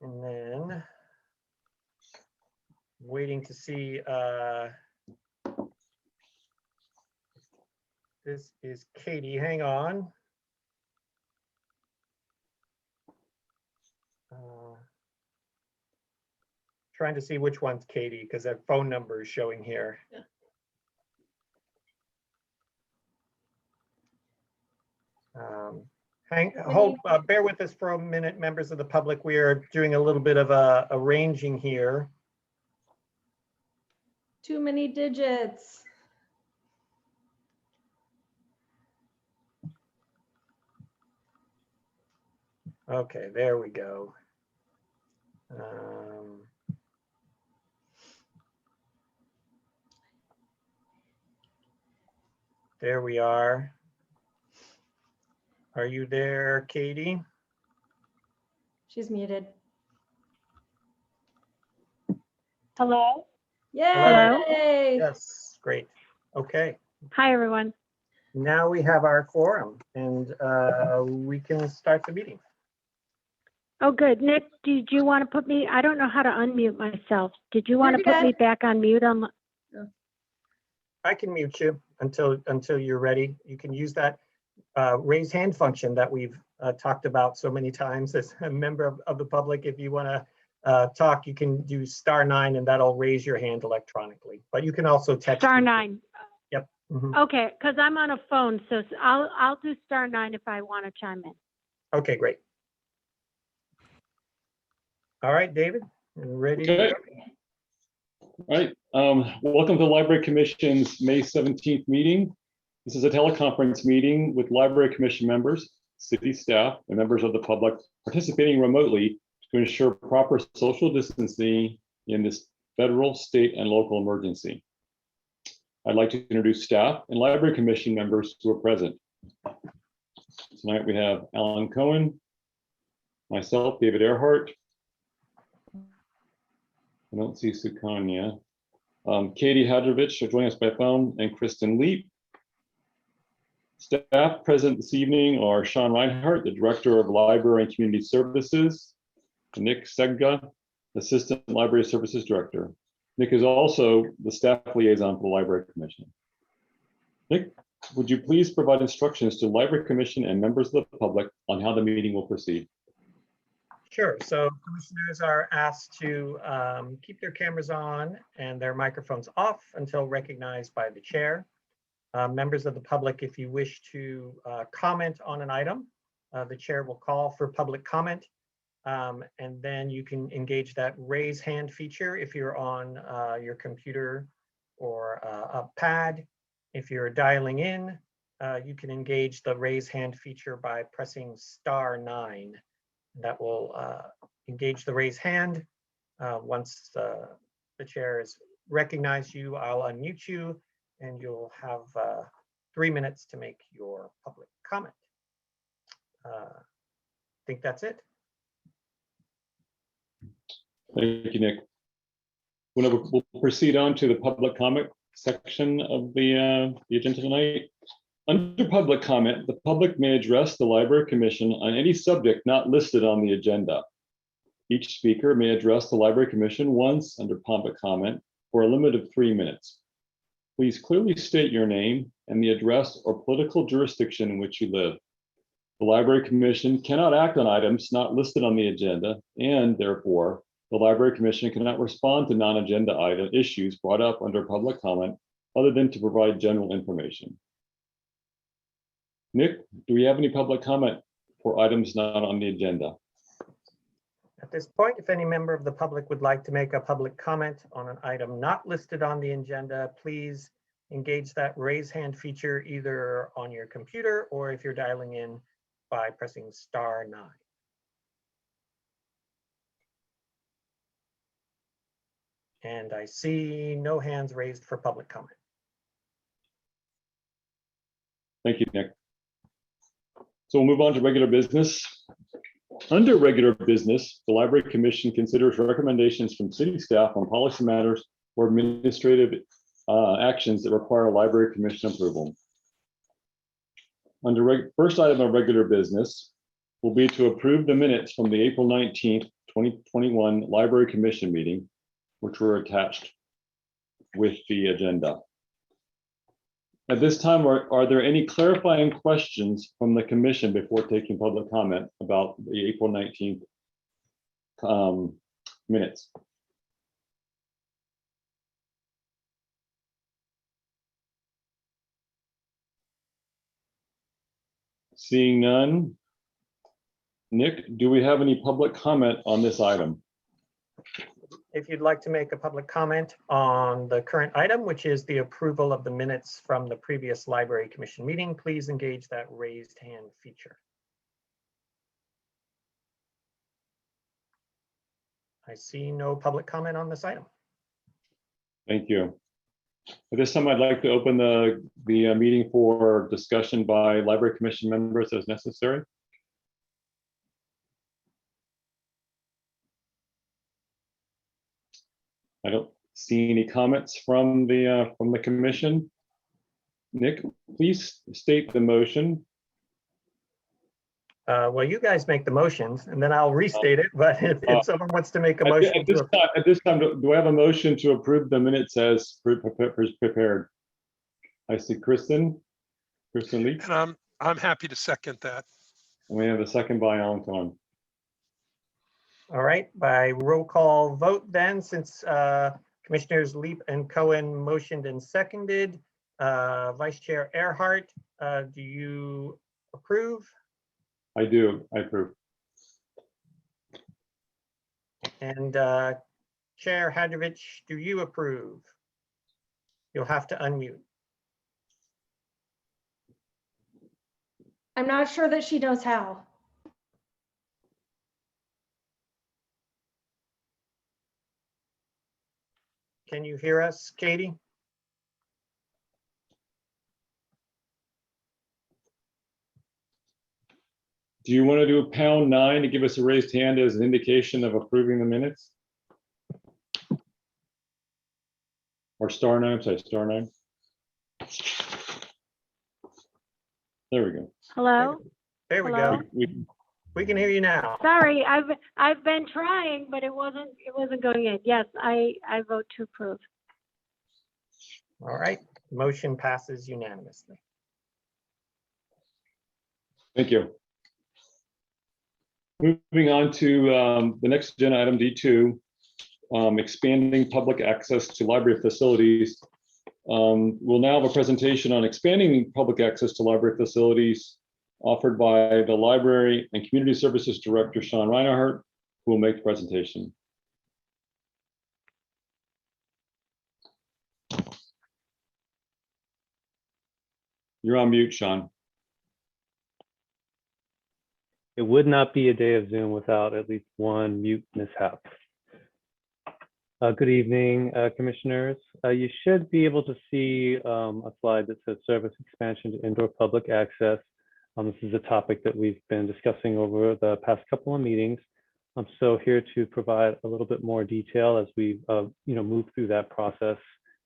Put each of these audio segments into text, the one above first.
And then waiting to see, this is Katie, hang on. Trying to see which one's Katie because that phone number is showing here. Bear with us for a minute, members of the public. We are doing a little bit of arranging here. Too many digits. Okay, there we go. There we are. Are you there, Katie? She's muted. Hello? Yay! Hello? Yes, great. Okay, Hi, everyone. now we have our quorum and we can start the meeting. Oh, good. Nick, did you want to put me, I don't know how to unmute myself. Did you want to You're put me good. back on mute? I can mute you until you're ready. You can use that raise hand function that we've talked about so many times as a member of the public. If you want to talk, you can do *9 and that'll raise your hand electronically. But you can also text. *9. Yep. Mm-hmm. Okay, because I'm on a phone, so I'll do *9 if I want to chime in. Okay, great. All right, David, ready to Okay. go? All right. Welcome to the Library Commission's May 17th meeting. This is a teleconference meeting with Library Commission members, city staff, and members of the public participating remotely to ensure proper social distancing in this federal, state, and local emergency. I'd like to introduce staff and Library Commission members who are present. Tonight we have Alan Cohen, myself, David Earhart. I don't see Sukanya. Katie Hadrovich joining us by phone, and Kristen Leap. Staff present this evening are Sean Reinhart, the Director of Library and Community Services, Nick Segga, Assistant Library Services Director. Nick is also the staff liaison for the Library Commission. Nick, would you please provide instructions to Library Commission and members of the public on how the meeting will proceed? Sure. So commissioners are asked to keep their cameras on and their microphones off until recognized by the chair. Members of the public, if you wish to comment on an item, the chair will call for public comment. And then you can engage that raise hand feature if you're on your computer or a pad. If you're dialing in, you can engage the raise hand feature by pressing *9. That will engage the raise hand. Once the chair has recognized you, I'll unmute you and you'll have 3 minutes to make your public comment. I think that's it. Thank you, Nick. We'll proceed on to the public comment section of the agenda tonight. Under public comment, the public may address the Library Commission on any subject not listed on the agenda. Each speaker may address the Library Commission once under public comment for a limit of 3 minutes. Please clearly state your name and the address or political jurisdiction in which you live. The Library Commission cannot act on items not listed on the agenda, and therefore, the Library Commission cannot respond to non-agenda item issues brought up under public comment other than to provide general information. Nick, do we have any public comment for items not on the agenda? At this point, if any member of the public would like to make a public comment on an item not listed on the agenda, please engage that raise hand feature either on your computer or if you're dialing in by pressing *9. And I see no hands raised for public comment. Thank you, Nick. So we'll move on to regular business. Under regular business, the Library Commission considers recommendations from city staff on policy matters or administrative actions that require Library Commission approval. Under first item of regular business will be to approve the minutes from the April 19th, 2021 Library Commission meeting, which were attached with the agenda. At this time, are there any clarifying questions from the commission before taking public comment about the April 19th minutes? Seeing none. Nick, do we have any public comment on this item? If you'd like to make a public comment on the current item, which is the approval of the minutes from the previous Library Commission meeting, please engage that raised hand feature. I see no public comment on this item. Thank you. At this time, I'd like to open the meeting for discussion by Library Commission members as necessary. I don't see any comments from the commission. Nick, please state the motion. Well, you guys make the motions and then I'll restate it, but if someone wants to make a motion. At this time, do I have a motion to approve the minutes as prepared? I see Kristen Lee. And I'm happy to second that. And we have a second by Alan Kahn. All right, by roll call vote then, since Commissioners Leap and Cohen motioned and seconded, Vice Chair Earhart, do you approve? I do, I approve. And Chair Hadrovich, do you approve? You'll have to unmute. I'm not sure that she knows how. Can you hear us, Katie? Do you want to do a #9 to give us a raised hand as an indication of approving the minutes? Or *9, sorry, *9. There we go. Hello? There we Hello? go. We can hear you now. Sorry, I've been trying, but it wasn't going in. Yes, I vote to approve. All right, motion passes unanimously. Thank you. Moving on to the next agenda item, D2, expanding public access to library facilities. We'll now have a presentation on expanding public access to library facilities offered by the Library and Community Services Director, Sean Reinhardt, who will make the presentation. You're on mute, Sean. It would not be a day of Zoom without at least one mute mishap. Good evening, commissioners. You should be able to see a slide that says service expansion to indoor public access. This is a topic that we've been discussing over the past couple of meetings. I'm so here to provide a little bit more detail as we move through that process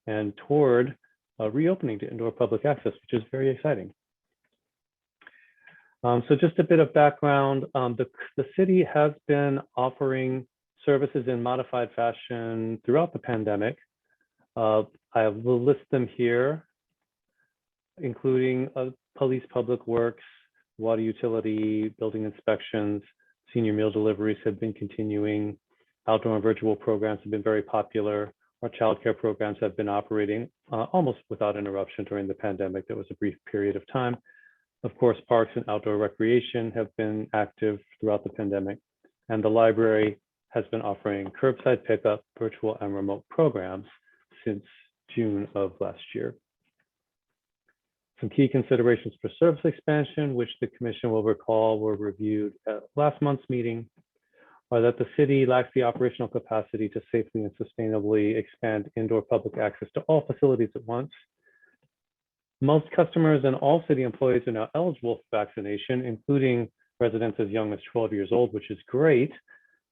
and toward reopening to indoor public access, which is very exciting. So just a bit of background, the city has been offering services in modified fashion throughout the pandemic. I will list them here, including police, public works, water utility, building inspections, senior meal deliveries have been continuing. Outdoor and virtual programs have been very popular. Our childcare programs have been operating almost without interruption during the pandemic. There was a brief period of time. Of course, parks and outdoor recreation have been active throughout the pandemic, and the library has been offering curbside pickup, virtual and remote programs since June of last year. Some key considerations for service expansion, which the Commission will recall were reviewed at last month's meeting, are that the city lacks the operational capacity to safely and sustainably expand indoor public access to all facilities at once. Most customers and all city employees are now eligible for vaccination, including residents as young as 12 years old, which is great.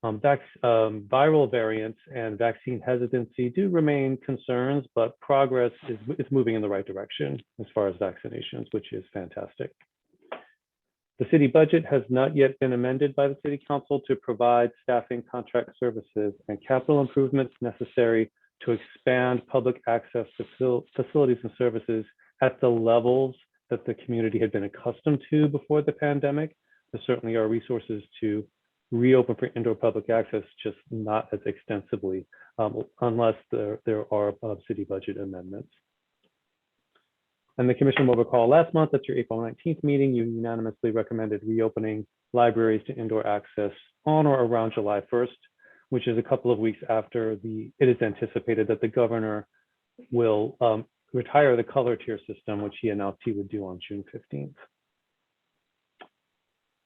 Viral variants and vaccine hesitancy do remain concerns, but progress is moving in the right direction as far as vaccinations, which is fantastic. The city budget has not yet been amended by the city council to provide staffing, contract services, and capital improvements necessary to expand public access to facilities and services at the levels that the community had been accustomed to before the pandemic. There certainly are resources to reopen for indoor public access, just not as extensively, unless there are city budget amendments. And the commission will recall last month at your April 19th meeting, you unanimously recommended reopening libraries to indoor access on or around July 1st, which is a couple of weeks after it is anticipated that the governor will retire the color tier system, which he announced he would do on June 15th.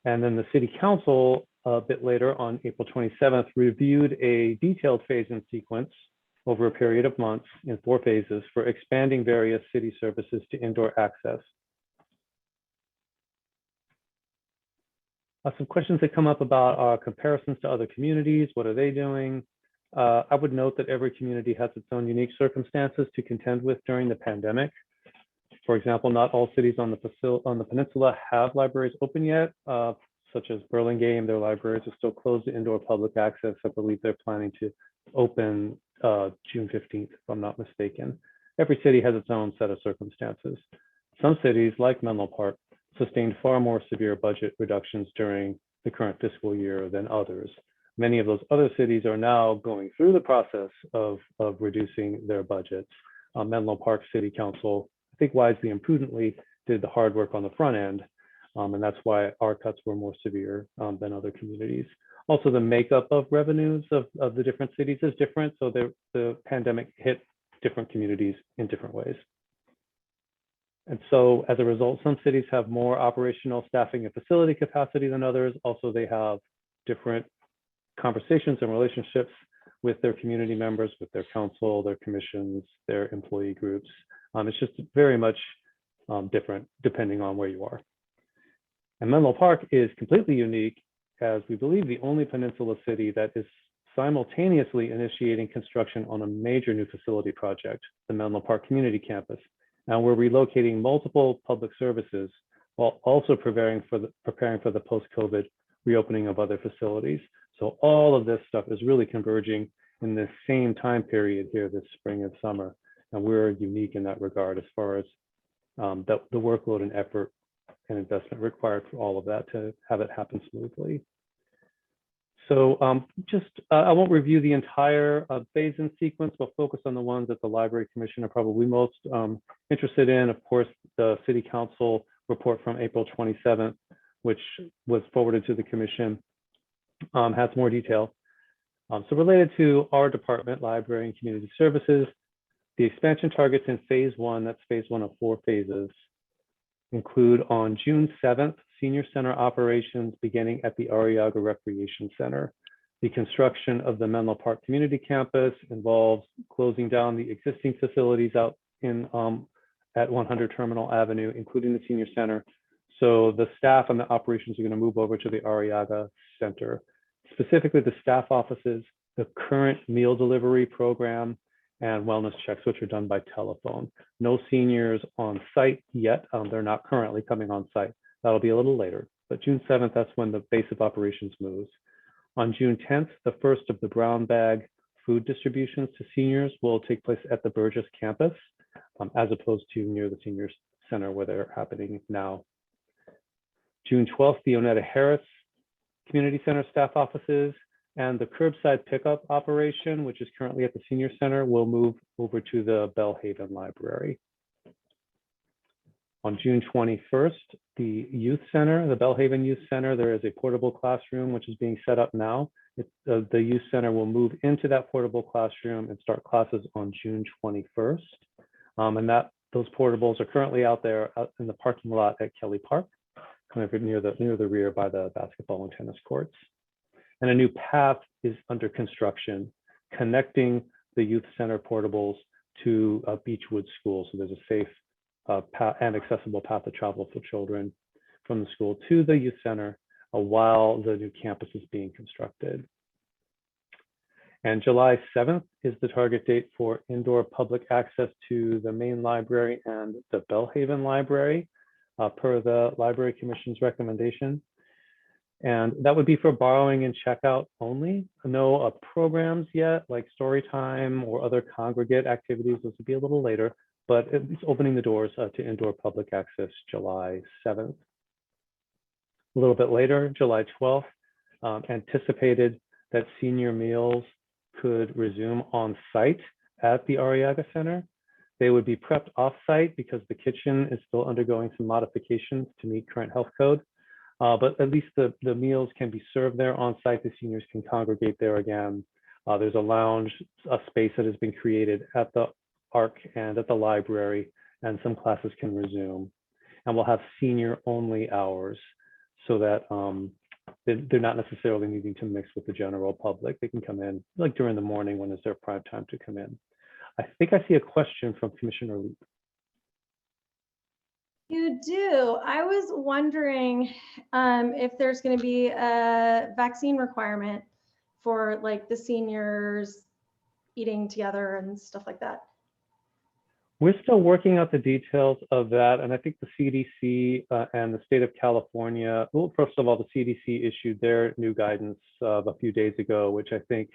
And then the city council a bit later on April 27th reviewed a detailed phase-in sequence over a period of months in 4 phases for expanding various city services to indoor access. Some questions that come up about comparisons to other communities. What are they doing? I would note that every community has its own unique circumstances to contend with during the pandemic. For example, not all cities on the peninsula have libraries open yet, such as Burlingame. Their libraries are still closed to indoor public access. I believe they're planning to open June 15th, if I'm not mistaken. Every city has its own set of circumstances. Some cities, like Menlo Park, sustained far more severe budget reductions during the current fiscal year than others. Many of those other cities are now going through the process of reducing their budgets. Menlo Park City Council, I think wisely and prudently, did the hard work on the front end, and that's why our cuts were more severe than other communities. Also, the makeup of revenues of the different cities is different, so the pandemic hit different communities in different ways. And so as a result, some cities have more operational staffing and facility capacity than others. Also, they have different conversations and relationships with their community members, with their council, their commissions, their employee groups. It's just very much different depending on where you are. And Menlo Park is completely unique, as we believe the only peninsula city that is simultaneously initiating construction on a major new facility project, the Menlo Park Community Campus. And we're relocating multiple public services while also preparing for the post-COVID reopening of other facilities. So all of this stuff is really converging in the same time period here this spring and summer. And we're unique in that regard as far as the workload and effort and investment required for all of that to have it happen smoothly. So I won't review the entire phase-in sequence, but focus on the ones that the Library Commission are probably most interested in. Of course, the City Council report from April 27th, which was forwarded to the Commission, has more detail. So related to our department, Library and Community Services, the expansion targets in phase 1, that's phase 1 of 4 phases, include on June 7th, Senior Center operations beginning at the Arriaga Recreation Center. The construction of the Menlo Park Community Campus involves closing down the existing facilities out in at 100 Terminal Avenue, including the Senior Center. So the staff and the operations are going to move over to the Arriaga Center. Specifically, the staff offices, the current meal delivery program, and wellness checks, which are done by telephone. No seniors on site yet. They're not currently coming on site. That'll be a little later, but June 7th, that's when the base of operations moves. On June 10th, the first of the brown bag food distributions to seniors will take place at the Burgess campus, as opposed to near the Senior Center where they're happening now. June 12th, the Onetta Harris Community Center staff offices and the curbside pickup operation, which is currently at the Senior Center, will move over to the Bellhaven Library. On June 21st, the Youth Center, the Bellhaven Youth Center, there is a portable classroom which is being set up now. The Youth Center will move into that portable classroom and start classes on June 21st. And those portables are currently out there in the parking lot at Kelly Park, kind of near the rear by the basketball and tennis courts. And a new path is under construction, connecting the Youth Center portables to Beechwood School. So there's a safe and accessible path of travel for children from the school to the Youth Center while the new campus is being constructed. And July 7th is the target date for indoor public access to the main library and the Bellhaven Library. per the Library Commission's recommendation. And that would be for borrowing and checkout only. No programs yet, like story time or other congregate activities. Those would be a little later, but it's opening the doors to indoor public access July 7th. A little bit later, July 12th, anticipated that senior meals could resume on site at the Arriaga Center. They would be prepped off-site because the kitchen is still undergoing some modifications to meet current health code. But at least the meals can be served there on site. The seniors can congregate there again. There's a lounge, a space that has been created at the ARC and at the library, and some classes can resume. And we'll have senior only hours so that they're not necessarily needing to mix with the general public. They can come in like during the morning when it's their prime time to come in. I think I see a question from Commissioner Leap. You do. I was wondering if there's going to be a vaccine requirement for like the seniors eating together and stuff like that. We're still working out the details of that. And I think the CDC and the state of California, well, first of all, the CDC issued their new guidance a few days ago, which I think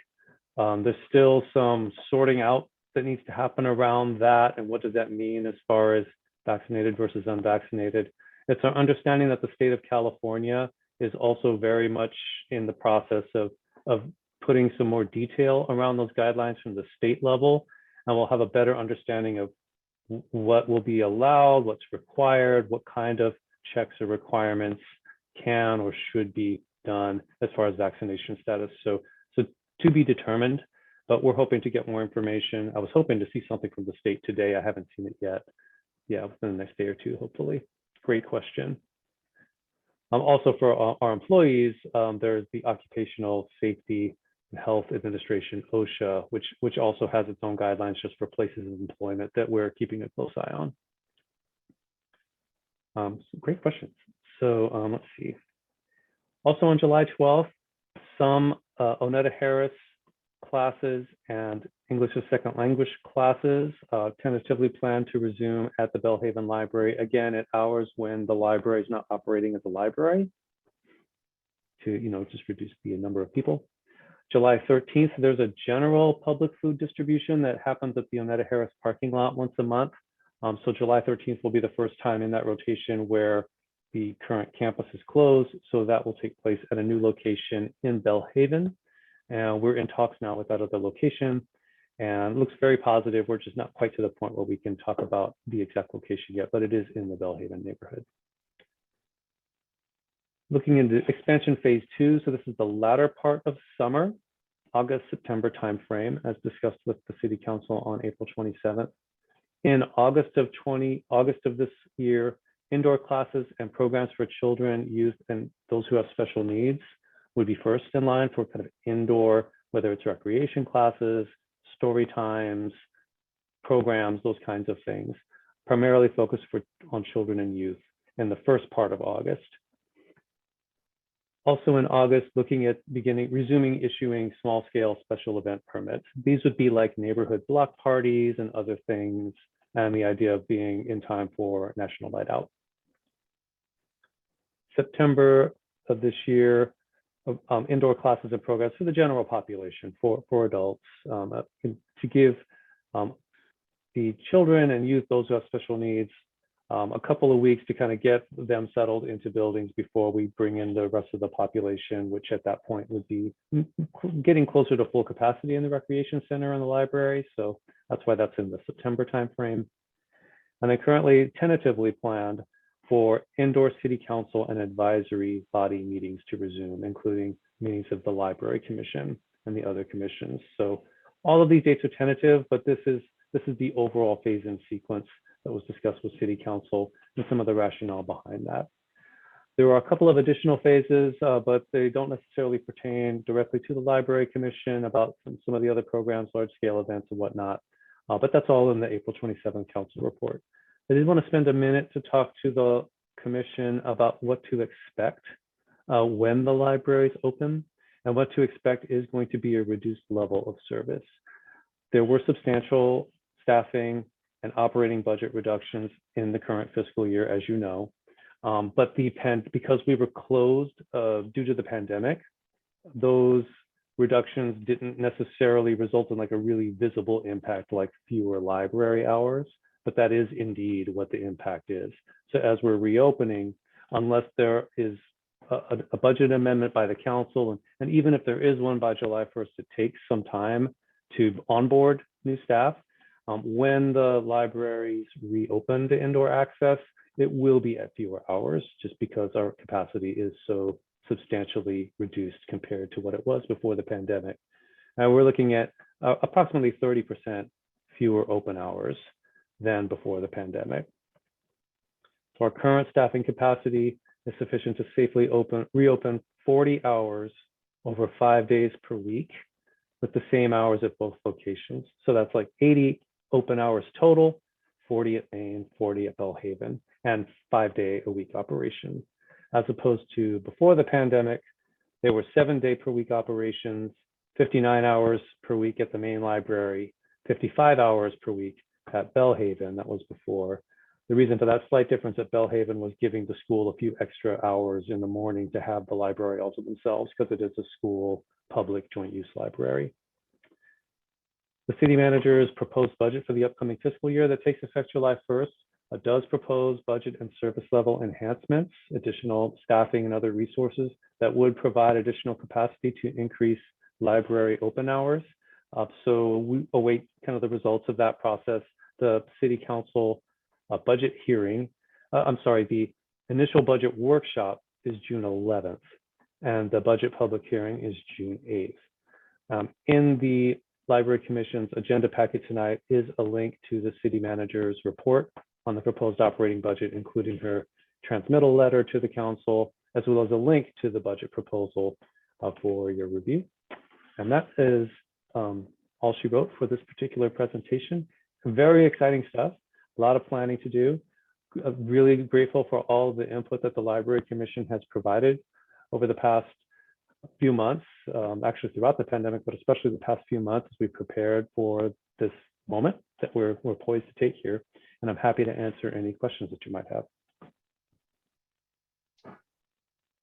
there's still some sorting out that needs to happen around that. And what does that mean as far as vaccinated versus unvaccinated? It's our understanding that the state of California is also very much in the process of putting some more detail around those guidelines from the state level. And we'll have a better understanding of what will be allowed, what's required, what kind of checks or requirements can or should be done as far as vaccination status. So to be determined, but we're hoping to get more information. I was hoping to see something from the state today. I haven't seen it yet. Yeah, within the next day or two, hopefully. Great question. Also for our employees, there's the Occupational Safety and Health Administration, OSHA, which also has its own guidelines just for places of employment that we're keeping a close eye on. Great questions. So let's see. Also on July 12th, some Onetta Harris classes and English as Second Language classes tentatively plan to resume at the Bellhaven Library, again at hours when the library is not operating as a library, to just reduce the number of people. July 13th, there's a general public food distribution that happens at the Onetta Harris parking lot once a month. So July 13th will be the first time in that rotation where the current campus is closed. So that will take place at a new location in Bellhaven. And we're in talks now with that other location, and it looks very positive. We're just not quite to the point where we can talk about the exact location yet, but it is in the Bellhaven neighborhood. Looking into expansion phase 2, so this is the latter part of summer, August, September timeframe, as discussed with the City Council on April 27th. In August of this year, indoor classes and programs for children, youth, and those who have special needs would be first in line for kind of indoor, whether it's recreation classes, story times, programs, those kinds of things, primarily focused on children and youth in the first part of August. Also in August, looking at resuming issuing small-scale special event permits. These would be like neighborhood block parties and other things, and the idea of being in time for National Night Out. September of this year, indoor classes and programs for the general population, for adults, to give the children and youth, those who have special needs, a couple of weeks to kind of get them settled into buildings before we bring in the rest of the population, which at that point would be getting closer to full capacity in the recreation center and the library. So that's why that's in the September timeframe. And then currently tentatively planned for indoor City Council and advisory body meetings to resume, including meetings of the Library Commission and the other commissions. So all of these dates are tentative, but this is the overall phase-in sequence that was discussed with City Council and some of the rationale behind that. There are a couple of additional phases, but they don't necessarily pertain directly to the Library Commission about some of the other programs, large-scale events and whatnot. But that's all in the April 27th Council report. I did want to spend a minute to talk to the Commission about what to expect when the libraries open, and what to expect is going to be a reduced level of service. There were substantial staffing and operating budget reductions in the current fiscal year, as you know. But because we were closed due to the pandemic, those reductions didn't necessarily result in like a really visible impact like fewer library hours, but that is indeed what the impact is. So as we're reopening, unless there is a budget amendment by the council, and even if there is one by July 1st, it takes some time to onboard new staff. When the libraries reopen to indoor access, it will be at fewer hours just because our capacity is so substantially reduced compared to what it was before the pandemic. Now we're looking at approximately 30% fewer open hours than before the pandemic. So our current staffing capacity is sufficient to safely reopen 40 hours over 5 days per week with the same hours at both locations. So that's like 80 open hours total, 40 at Maine, 40 at Belhaven, and 5-day-a-week operation. As opposed to before the pandemic, there were 7-day-per-week operations, 59 hours per week at the main library, 55 hours per week at Belhaven. That was before. The reason for that slight difference at Belhaven was giving the school a few extra hours in the morning to have the library all to themselves because it is a school public joint use library. The city manager's proposed budget for the upcoming fiscal year that takes effect July 1st does propose budget and service level enhancements, additional staffing and other resources that would provide additional capacity to increase library open hours. So we await kind of the results of that process. The city council budget hearing, the initial budget workshop is June 11th, and the budget public hearing is June 8th. In the Library Commission's agenda packet tonight is a link to the city manager's report on the proposed operating budget, including her transmittal letter to the council, as well as a link to the budget proposal for your review. And that is all she wrote for this particular presentation. Very exciting stuff, a lot of planning to do. Really grateful for all the input that the Library Commission has provided over the past few months, actually throughout the pandemic, but especially the past few months as we prepared for this moment that we're poised to take here. And I'm happy to answer any questions that you might have.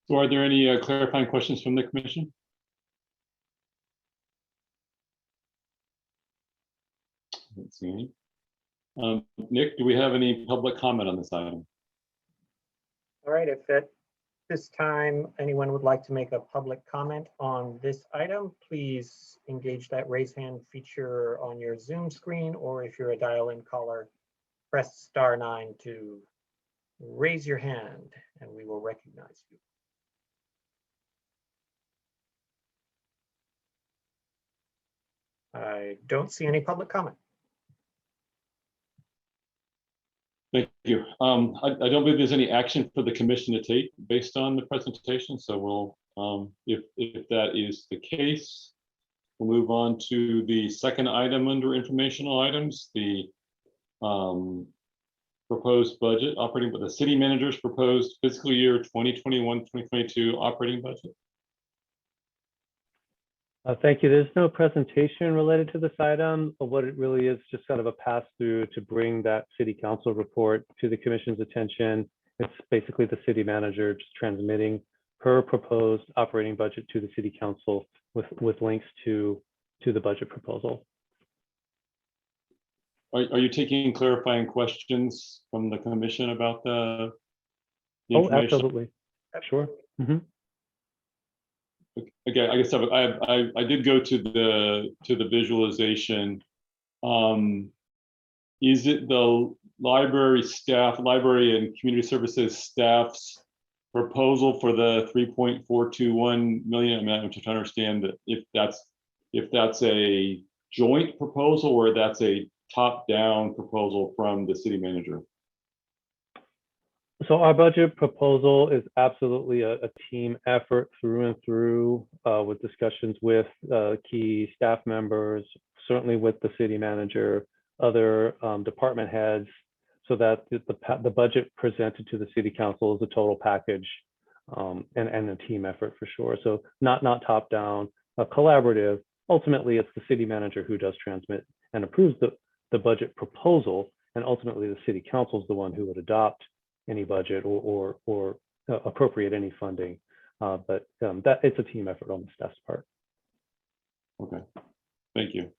So are there any clarifying questions from the commission? Let's see. Nick, do we have any public comment on this item? All right, if at this time anyone would like to make a public comment on this item, please engage that raise hand feature on your Zoom screen, or if you're a dial-in caller, press *9 to raise your hand and we will recognize you. I don't see any public comment. Thank you. I don't believe there's any action for the commission to take based on the presentation. So we'll, if that is the case, we'll move on to the second item under informational items, the proposed budget operating, but the city manager's proposed fiscal year 2021-2022 operating budget. Thank you. There's no presentation related to this item, but what it really is just kind of a pass through to bring that city council report to the commission's attention. It's basically the city manager just transmitting her proposed operating budget to the city council with links to the budget proposal. Are you taking clarifying questions from the commission about the Oh, information? absolutely. Sure. Mm-hmm. Okay, I guess I did go to the visualization. Is it the library and community services staff's proposal for the 3.421 million? I'm just trying to understand that if that's a joint proposal or that's a top-down proposal from the city manager. So our budget proposal is absolutely a team effort through and through, with discussions with key staff members, certainly with the city manager, other department heads, so that the budget presented to the city council is a total package and a team effort for sure. So not top down, collaborative. Ultimately, it's the city manager who does transmit and approves the budget proposal, and ultimately the city council is the one who would adopt any budget or appropriate any funding. But that it's a team effort on the staff's part. Okay, thank you.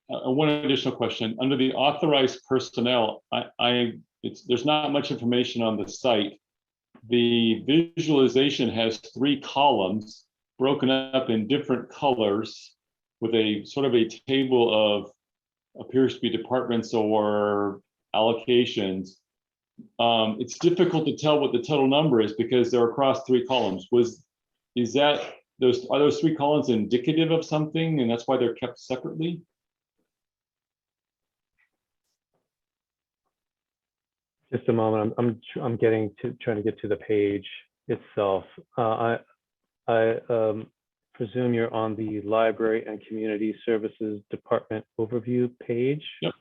One additional question. Under the authorized personnel, there's not much information on the site. The visualization has 3 columns broken up in different colors with a sort of a table of appears to be departments or allocations. It's difficult to tell what the total number is because they're across 3 columns. Are those 3 columns indicative of something and that's why they're kept separately? Just a moment. I'm trying to get to the page itself. I presume you're on the Library and Community Services Department overview page. Yep.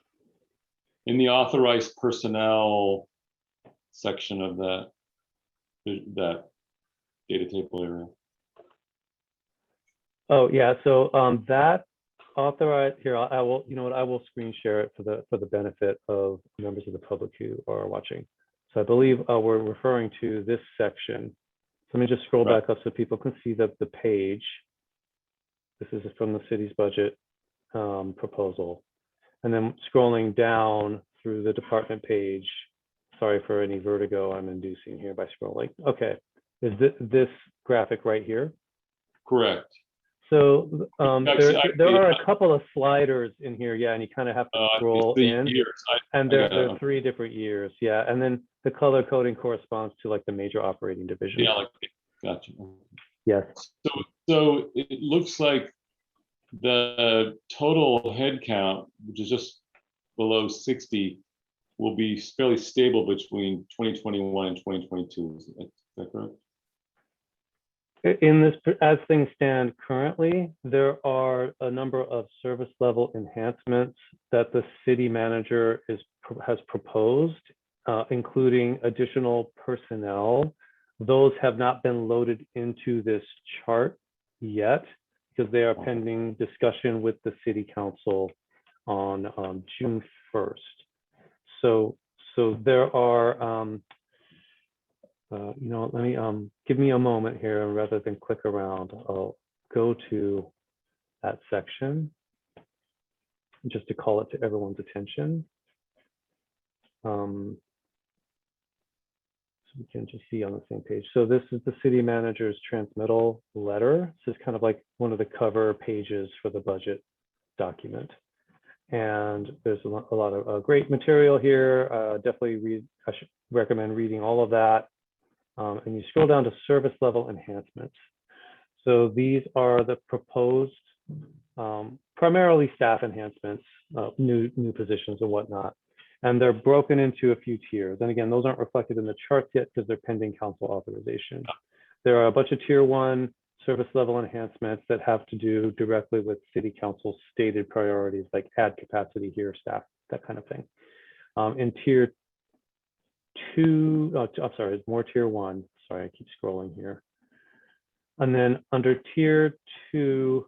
In the authorized personnel section of that data table area. Oh yeah. So that authorized here. I will. You know what? I will screen share it for the benefit of members of the public who are watching. So I believe we're referring to this section. So let me just scroll back up so people can see the page. This is from the city's budget proposal. And then scrolling down through the department page. Sorry for any vertigo I'm inducing here by scrolling. Okay, is this graphic right here? Correct. So there are a couple of sliders in here, yeah, and you kind of have to scroll in. And there are 3 different years, yeah. And then the color coding corresponds to like the major operating division. Yeah, gotcha. Yes. So it looks like the total head count, which is just below 60, will be fairly stable between 2021 and 2022. Is that correct? In this, as things stand currently, there are a number of service level enhancements that the city manager has proposed, including additional personnel. Those have not been loaded into this chart yet because they are pending discussion with the city council on June 1st. So there are, you know, let me give me a moment here, and rather than click around, I'll go to that section just to call it to everyone's attention. So we can just see on the same page. So this is the city manager's transmittal letter. This is kind of like one of the cover pages for the budget document. And there's a lot of great material here. Definitely I should recommend reading all of that. And you scroll down to service level enhancements. So these are the proposed, primarily staff enhancements, new positions and whatnot. And they're broken into a few tiers. And again, those aren't reflected in the charts yet because they're pending council authorization. There are a bunch of tier 1 service level enhancements that have to do directly with city council's stated priorities, like add capacity here, staff, that kind of thing. In tier 2, I'm sorry, it's more tier 1. Sorry, I keep scrolling here. And then under tier 2,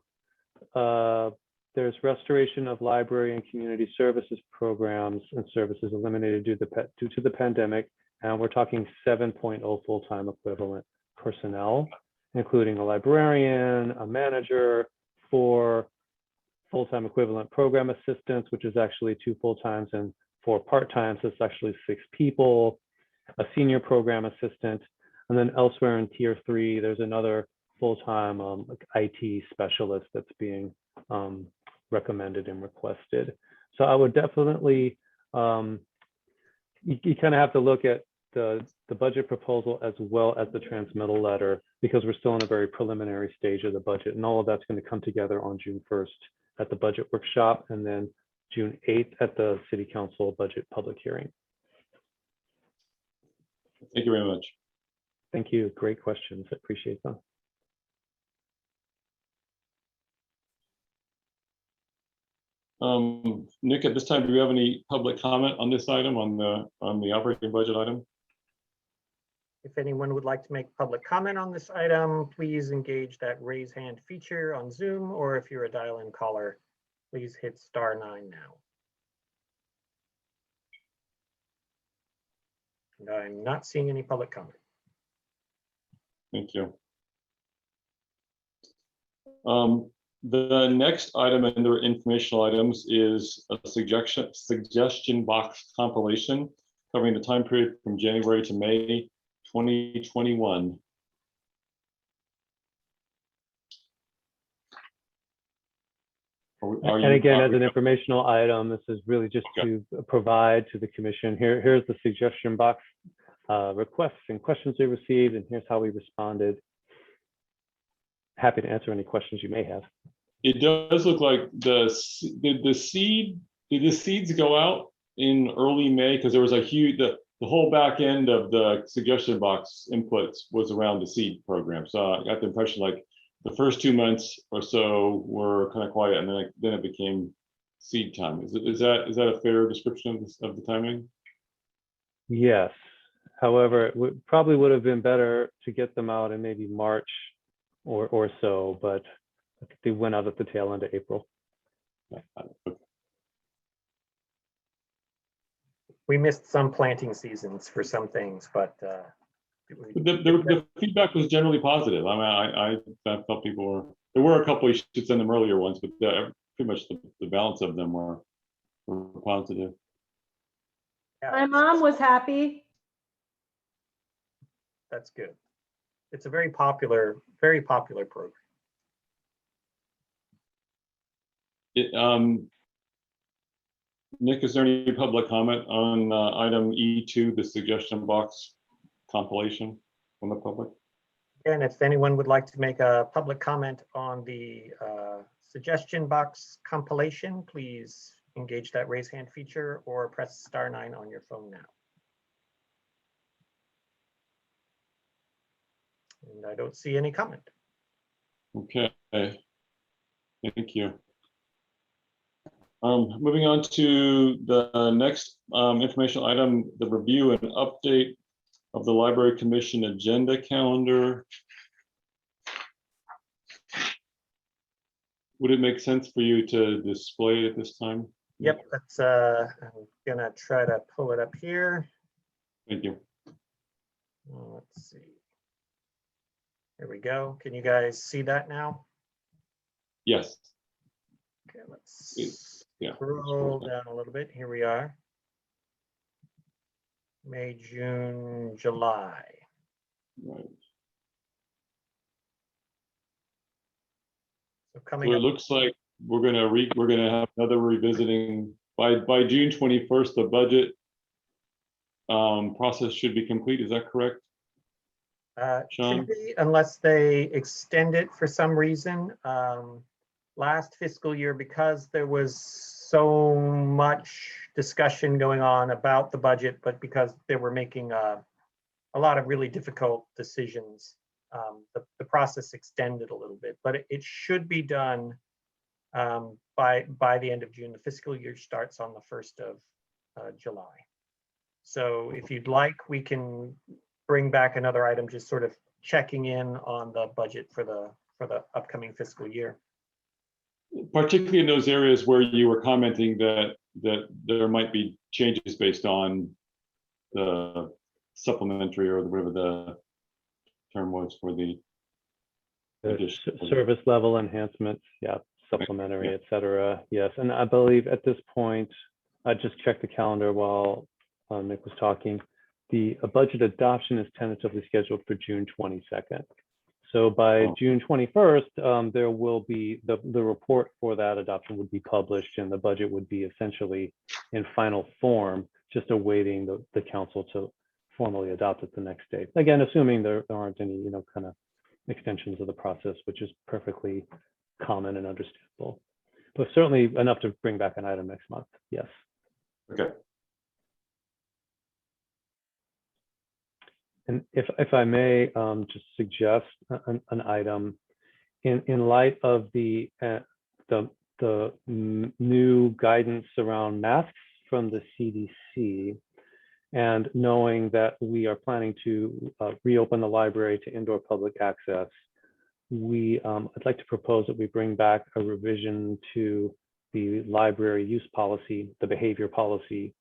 there's restoration of library and community services programs and services eliminated due to the pandemic. And we're talking 7.0 full-time equivalent personnel, including a librarian, a manager, 4 full-time equivalent program assistants, which is actually 2 full-times and 4 part-times. It's actually 6 people, a senior program assistant. And then elsewhere in tier 3, there's another full-time IT specialist that's being recommended and requested. So I would definitely, you kind of have to look at the budget proposal as well as the transmittal letter, because we're still in a very preliminary stage of the budget, and all of that's going to come together on June 1st at the budget workshop, and then June 8th at the city council budget public hearing. Thank you very much. Thank you. Great questions. I appreciate them. Nick, at this time, do we have any public comment on this item, on the operating budget item? If anyone would like to make public comment on this item, please engage that raise hand feature on Zoom, or if you're a dial-in caller, please hit *9 now. And I'm not seeing any public comment. Thank you. The next item under informational items is a suggestion box compilation covering the time period from January to May 2021. And again, as an informational item, this is really just to provide to the commission. Here's the suggestion box requests and questions we received, and here's how we responded. Happy to answer any questions you may have. It does look like did the seeds go out in early May? Because there was a huge, the whole back end of the suggestion box inputs was around the seed program. So I got the impression like the first 2 months or so were kind of quiet, and then it became seed time. Is that a fair description of the timing? Yes. However, it probably would have been better to get them out in maybe March or so, but they went out at the tail end of April. We missed some planting seasons for some things, but the feedback was generally positive. I mean, I felt there were a couple you should send them earlier ones, but pretty much the balance of them were positive. My mom was happy. That's good. It's a very popular program. Nick, is there any public comment on item E2, the suggestion box compilation from the public? And if anyone would like to make a public comment on the suggestion box compilation, please engage that raise hand feature or press *9 on your phone now. And I don't see any comment. Okay, thank you. Moving on to the next informational item, the review and update of the Library Commission agenda calendar. Would it make sense for you to display it at this time? Yep, that's I'm gonna try to pull it up here. Thank you. Let's see. There we go. Can you guys see that now? Yes. Okay, let's Yeah. scroll down a little bit. Here we are. May, June, July. Right. So So coming it up, looks like we're gonna have another revisiting by June 21st. The budget process should be complete. Is that correct? Sean? should be, unless they extend it for some reason. Last fiscal year, because there was so much discussion going on about the budget, but because they were making a lot of really difficult decisions, the process extended a little bit, but it should be done by the end of June. The fiscal year starts on the 1st of July. So if you'd like, we can bring back another item, just sort of checking in on the budget for the upcoming fiscal year. Particularly in those areas where you were commenting that there might be changes based on the supplementary or whatever the term was for the Service level enhancements, yeah, supplementary, Yeah. et cetera. Yes, and I believe at this point, I just checked the calendar while Nick was talking. The budget adoption is tentatively scheduled for June 22nd. So by June 21st, there will be the report for that adoption would be published, and the budget would be essentially in final form, just awaiting the council to formally adopt it the next day. Again, assuming there aren't any, kind of extensions of the process, which is perfectly common and understandable. But certainly enough to bring back an item next month. Yes. Okay. And if I may just suggest an item in light of the new guidance around masks from the CDC, and knowing that we are planning to reopen the library to indoor public access, I'd like to propose that we bring back a revision to the library use policy, the behavior policy,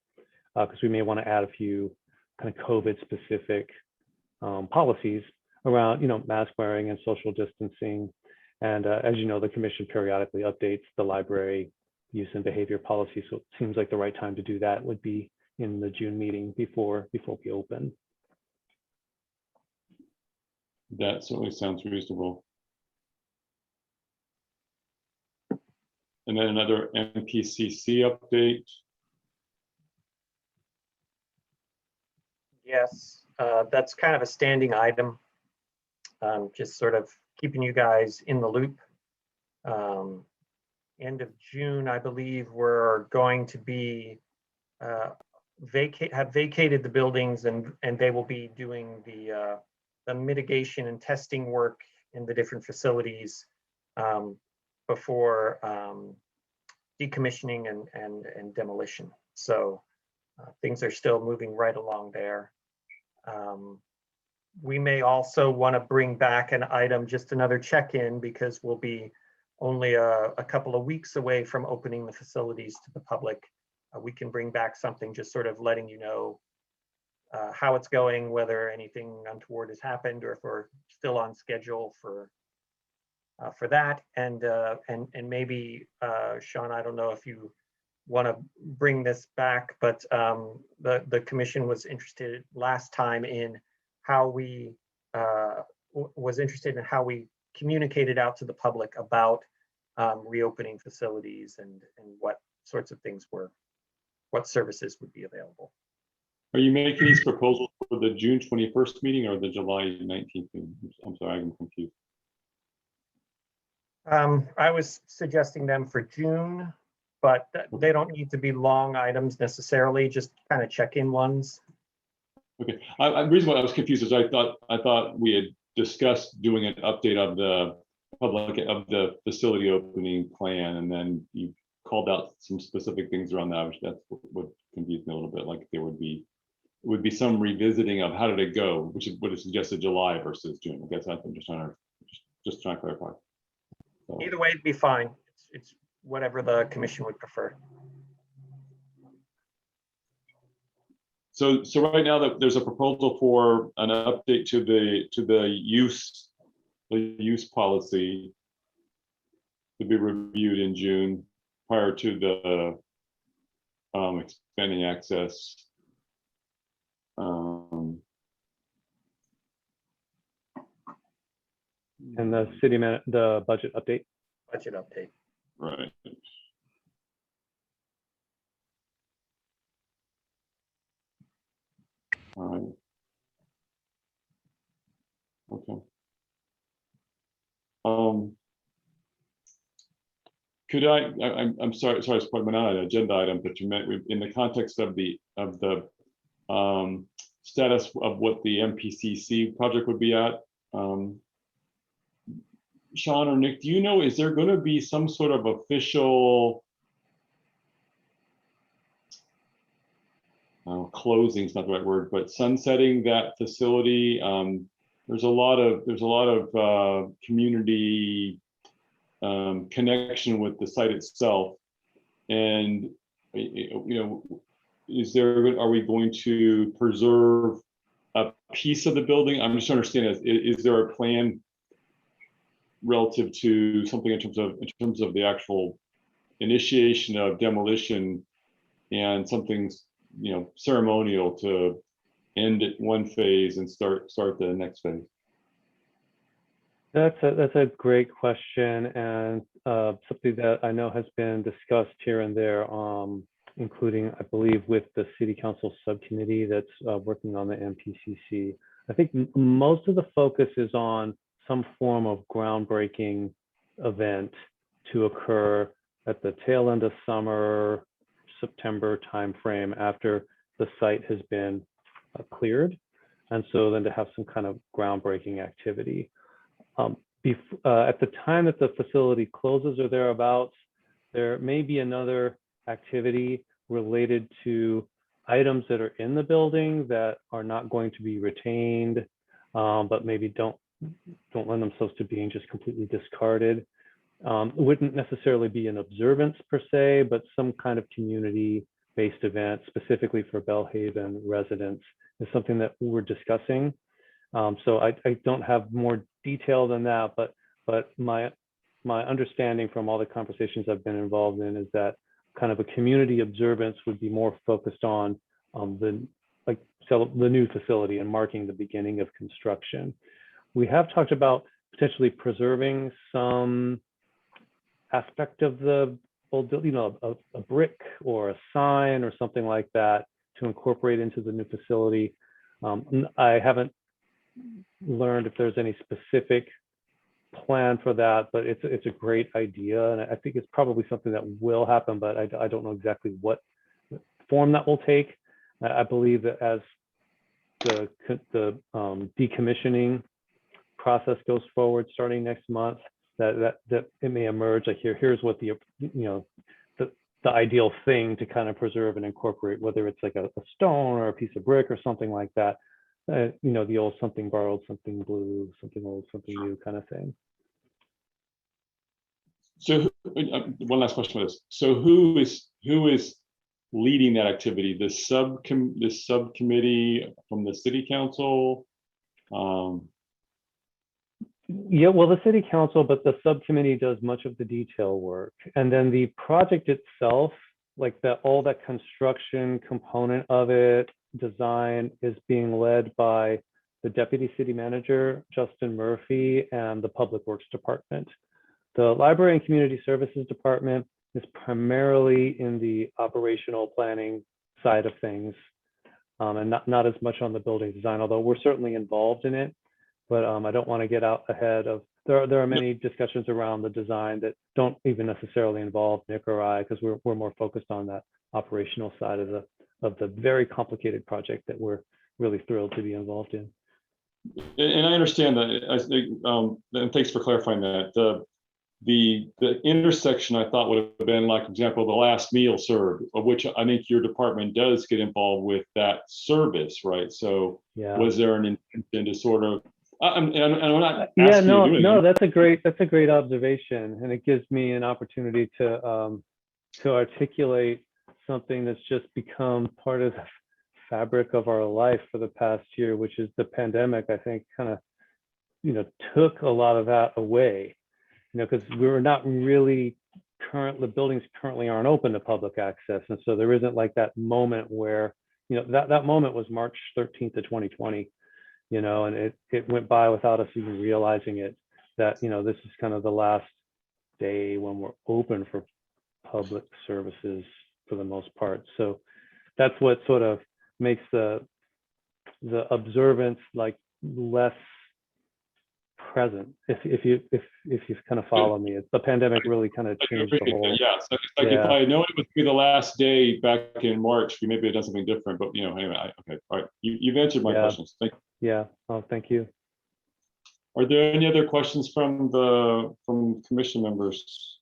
because we may want to add a few kind of COVID specific policies around, mask wearing and social distancing. And as you know, the commission periodically updates the library use and behavior policy. So it seems like the right time to do that would be in the June meeting before we open. That certainly sounds reasonable. And then another MPCC update. Yes, that's kind of a standing item. Just sort of keeping you guys in the loop. End of June, I believe, we're going to be have vacated the buildings, and they will be doing the mitigation and testing work in the different facilities before decommissioning and demolition. So things are still moving right along there. We may also want to bring back an item, just another check-in, because we'll be only a couple of weeks away from opening the facilities to the public. We can bring back something just sort of letting you know how it's going, whether anything untoward has happened, or if we're still on schedule for that. And maybe, Sean, I don't know if you want to bring this back, but the commission was interested last time in how we communicated out to the public about reopening facilities and what sorts of things what services would be available. Are you making these proposals for the June 21st meeting or the July 19th meeting? I'm sorry, I'm confused. I was suggesting them for June, but they don't need to be long items necessarily, just kind of check-in ones. Okay, the reason why I was confused is I thought we had discussed doing an update of the facility opening plan, and then you called out some specific things around that, which that's what confused me a little bit. Like there would be some revisiting of how did it go, which would have suggested July versus June. I guess I'm just trying to clarify. So. Either way, it'd be fine. It's whatever the commission would prefer. So right now there's a proposal for an update to the use policy to be reviewed in June prior to the expanding access. And the the budget update. Budget update. Right. All right. Okay. Could I'm sorry to point out an agenda item, but you meant in the context of the status of what the MPCC project would be at. Sean or Nick, do you know, is there going to be some sort of official closing is not the right word, but sunsetting that facility? There's a lot of community connection with the site itself, and are we going to preserve a piece of the building? I'm just trying to understand, is there a plan relative to something in terms of the actual initiation of demolition and something ceremonial to end at one phase and start the next phase? That's a great question, and something that I know has been discussed here and there, including, I believe, with the City Council subcommittee that's working on the MPCC. I think most of the focus is on some form of groundbreaking event to occur at the tail end of summer, September timeframe, after the site has been cleared. And so then to have some kind of groundbreaking activity. At the time that the facility closes or thereabouts, there may be another activity related to items that are in the building that are not going to be retained, but maybe don't lend themselves to being just completely discarded. It wouldn't necessarily be an observance per se, but some kind of community event specifically for Bellhaven residents is something that we're discussing. So I don't have more detail than that, but my understanding from all the conversations I've been involved in is that kind of a community observance would be more focused on the new facility and marking the beginning of construction. We have talked about potentially preserving some aspect of the old, a brick or a sign or something like that to incorporate into the new facility. I haven't learned if there's any specific plan for that, but it's a great idea, and I think it's probably something that will happen, but I don't know exactly what form that will take. I believe that as the decommissioning process goes forward starting next month, that it may emerge like here's what the ideal thing to kind of preserve and incorporate, whether it's like a stone or a piece of brick or something like that. The old something borrowed, something blue, something old, something new kind of thing. So one last question for this. So who is leading that activity? The subcommittee from the city council? Yeah, well, the city council, but the subcommittee does much of the detail work. And then the project itself, like all that construction component of it, design, is being led by the deputy city manager, Justin Murphy, and the public works department. The library and community services department is primarily in the operational planning side of things, and not as much on the building design, although we're certainly involved in it. But I don't want to get out ahead of, there are many discussions around the design that don't even necessarily involve Nick or I, because we're more focused on that operational side of the very complicated project that we're really thrilled to be involved in. And I understand that. And thanks for clarifying that. The intersection I thought would have been, like, for example, the last meal served, of which I think your department does get involved with that service, right? So Yeah. Was there an intention to sort of, I'm not Yeah, asking you to do no, anything. that's a great observation, and it gives me an opportunity to articulate something that's just become part of the fabric of our life for the past year, which is the pandemic. I think kind of took a lot of that away, because we were not really the buildings currently aren't open to public access, and so there isn't like that moment where that moment was March 13th of 2020. And it went by without us even realizing it, that, this is kind of the last day when we're open for public services for the most part. So that's what sort of makes the observance like less present. If you kind of follow me, the pandemic really kind of changed the whole. Yeah, so it's like, if I had known it would be the last day back in March, we maybe have done something different. But anyway, okay, all right. You've answered my questions. Thank you. Yeah. Oh, thank you. Are there any other questions from commission members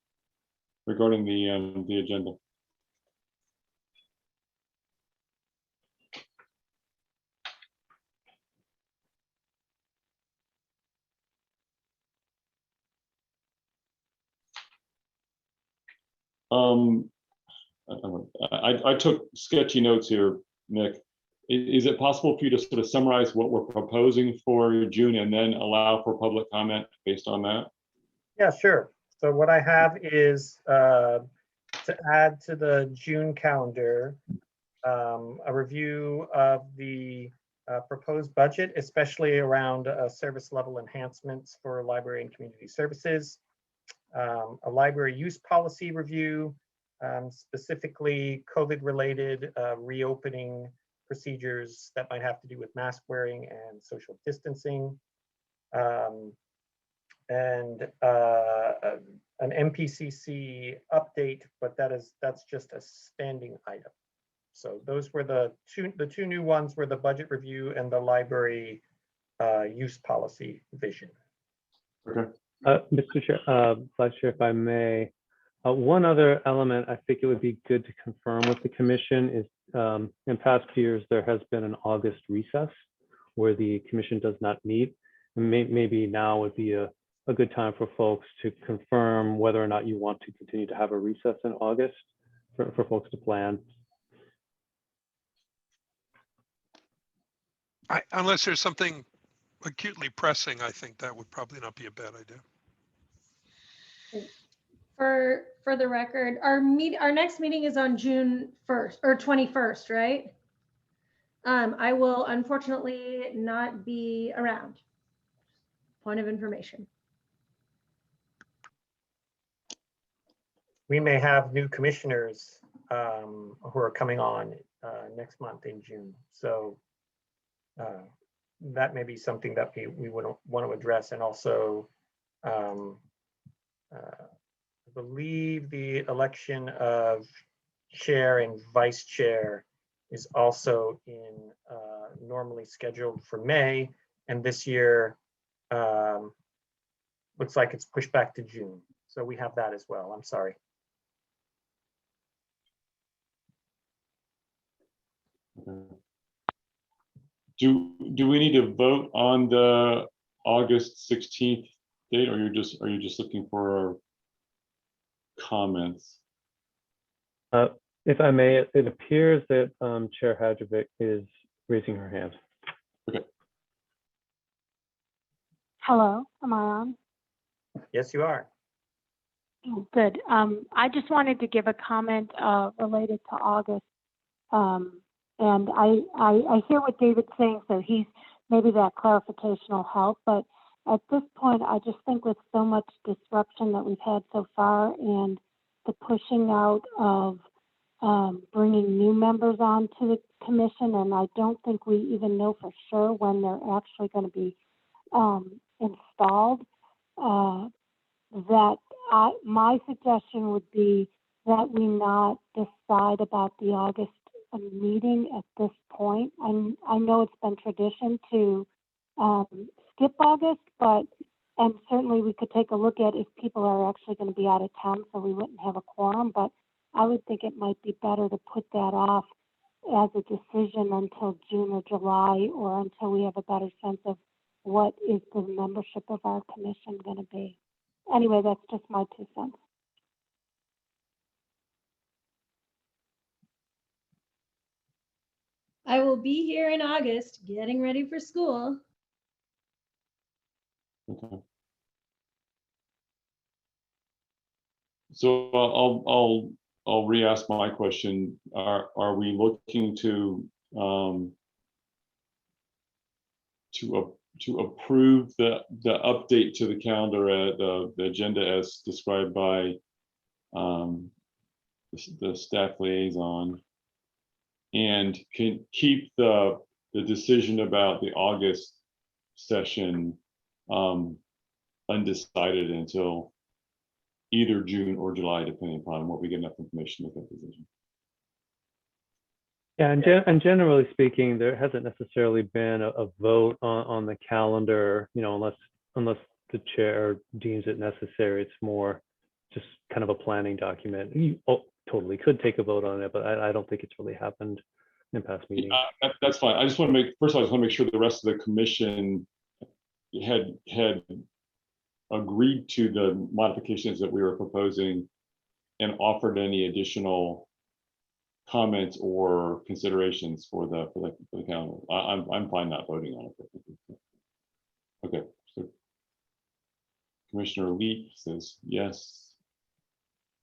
regarding the agenda? I took sketchy notes here, Nick. Is it possible for you to sort of summarize what we're proposing for June and then allow for public comment based on that? Yeah, sure. So what I have is to add to the June calendar a review of the proposed budget, especially around service level enhancements for library and community services, a library use policy review, specifically COVID-related reopening procedures that might have to do with mask wearing and social distancing, and an MPCC update, but that's just a standing item. So those were the two new ones were the budget review and the library use policy vision. Okay. Mr. Chair, Vice Chair, if I may, one other element I think it would be good to confirm with the commission is in past years, there has been an August recess where the commission does not meet. And maybe now would be a good time for folks to confirm whether or not you want to continue to have a recess in August for folks to plan. Unless there's something acutely pressing, I think that would probably not be a bad idea. For the record, our next meeting is on June 1st or 21st, right? I will unfortunately not be around. Point of information. We may have new commissioners who are coming on next month in June. So that may be something that we would want to address. And also, I believe the election of chair and vice chair is also in normally scheduled for May. And this year looks like it's pushed back to June. So we have that as well. I'm sorry. Do we need to vote on the August 16th date, or are you just looking for comments? If I may, it appears that Chair Hadjovic is raising her hand. Hello, am I on? Yes, you are. Oh, good. I just wanted to give a comment related to August. And I hear what David's saying, so maybe that clarification will help. But at this point, I just think with so much disruption that we've had so far and the pushing out of bringing new members on to the commission, and I don't think we even know for sure when they're actually going to be installed, that my suggestion would be that we not decide about the August meeting at this point. I know it's been tradition to skip August, and certainly we could take a look at if people are actually going to be out of town, so we wouldn't have a quorum, but I would think it might be better to put that off as a decision until June or July, or until we have a better sense of what is the membership of our commission going to be. Anyway, that's just my 2 cents. I will be here in August getting ready for school. Okay. So I'll re-ask my question. Are we looking to approve the update to the calendar, the agenda as described by the staff liaison, and can keep the decision about the August session undecided until either June or July, depending upon what we get enough information to make that decision? Yeah, and generally speaking, there hasn't necessarily been a vote on the calendar, unless the chair deems it necessary. It's more just kind of a planning document. You totally could take a vote on it, but I don't think it's really happened in past meetings. That's fine. I just want to first of all, I just want to make sure the rest of the commission had agreed to the modifications that we were proposing and offered any additional comments or considerations for the calendar. I'm fine not voting on it. Okay, so Commissioner Leak says yes.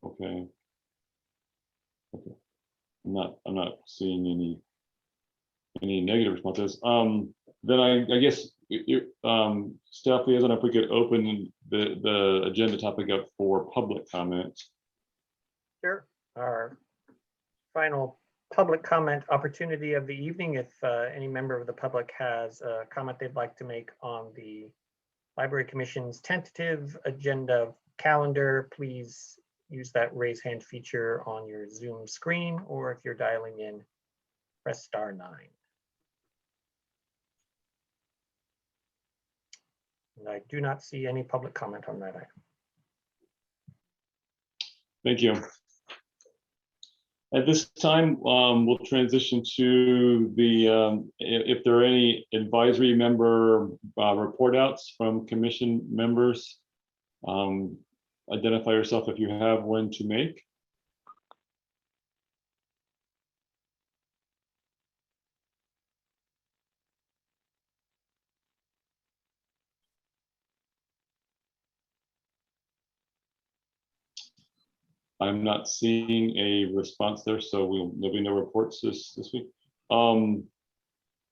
Okay. I'm not seeing any negative responses. Then I guess staff liaison, if we could open the agenda topic up for public comments. Sure. Our final public comment opportunity of the evening. If any member of the public has a comment they'd like to make on the Library Commission's tentative agenda calendar, please use that raise hand feature on your Zoom screen, or if you're dialing in, press *9. And I do not see any public comment on that item. Thank you. At this time, we'll transition to the, if there are any advisory member report outs from commission members. Identify yourself if you have one to make. I'm not seeing a response there, so there'll be no reports this week.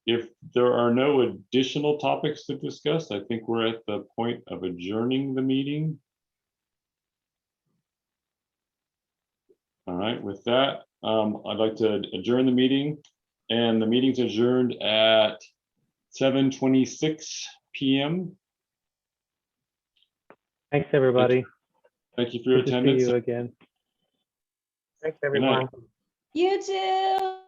If there are no additional topics to discuss, I think we're at the point of adjourning the meeting. All right, with that, I'd like to adjourn the meeting, and the meeting's adjourned at 7:26 p.m. Thanks, everybody. Thank you for your Good to see attendance. you again. Thanks, Good night. everyone. You too.